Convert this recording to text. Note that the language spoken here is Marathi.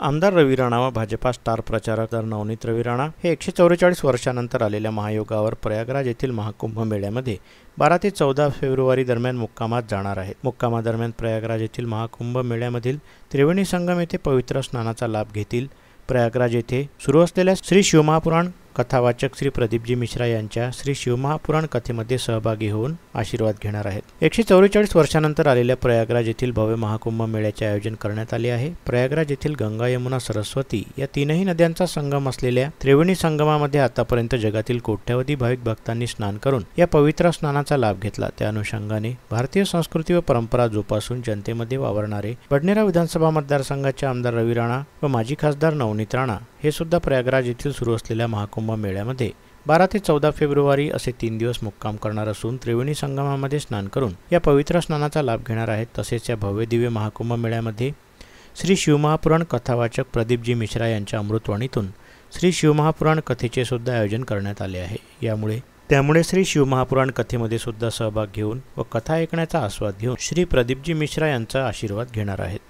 आमदार रवी राणा व भाजपा स्टार प्रचारक नवनीत रवी राणा हे 144 वर्षानंतर आलेल्या महायोगावर प्रयागराज येथील महाकुंभ मेळ्यामध्ये 12 ते 14 फेब्रुवारी दरम्यान मुक्कामात जाणार आहेत। मुक्कामादरम्यान प्रयागराज येथील महाकुंभ मेळ्यामधील त्रिवेणी संगम येथे पवित्र स्नानाचा लाभ घेतील। प्रयागराज येथे सुरू असलेल्या श्री शिवमहापुराण कथावाचक श्री प्रदीपजी मिश्रा यांच्या श्री शिवमहापुराण कथेमध्ये सहभागी होऊन आशीर्वाद घेणार आहेत। 144 वर्षानंतर आलेल्या प्रयागराज येथील भव्य महाकुंभ मेळ्याचे आयोजन करण्यात आले आहे। प्रयागराज येथील गंगा, यमुना, सरस्वती या तीनही नद्यांचा संगम असलेल्या त्रिवेणी संगमामध्ये आतापर्यंत जगातील कोट्यावधी भाविक भक्तांनी स्नान करून या पवित्र स्नानाचा लाभ घेतला। त्या अनुषंगाने भारतीय संस्कृती व परंपरा जोपासून जनतेमध्ये वावरणारे बडनेरा विधानसभा मतदारसंघाचे आमदार रवी राणा व माजी खासदार नवनीत राणा हे सुद्धा प्रयागराज येथील सुरू असलेल्या महाकुंभ मेळ्यामध्ये 12 ते 14 फेब्रुवारी असे 3 दिवस मुक्काम करणार असून त्रिवेणी संगमामध्ये स्नान करून या पवित्र स्नानाचा लाभ घेणार आहेत। तसेच या भव्य दिव्य महाकुंभ मेळ्यामध्ये श्री शिवमहापुराण कथावाचक प्रदीपजी मिश्रा यांच्या अमृतवाणीतून श्री शिवमहापुराण कथेचे सुद्धा आयोजन करण्यात आले आहे। त्यामुळे श्री शिवमहापुराण कथेमध्ये सुद्धा सहभाग घेऊन व कथा ऐकण्याचा आस्वाद घेऊन श्री प्रदीपजी मिश्रा यांचा आशीर्वाद घेणार आहेत।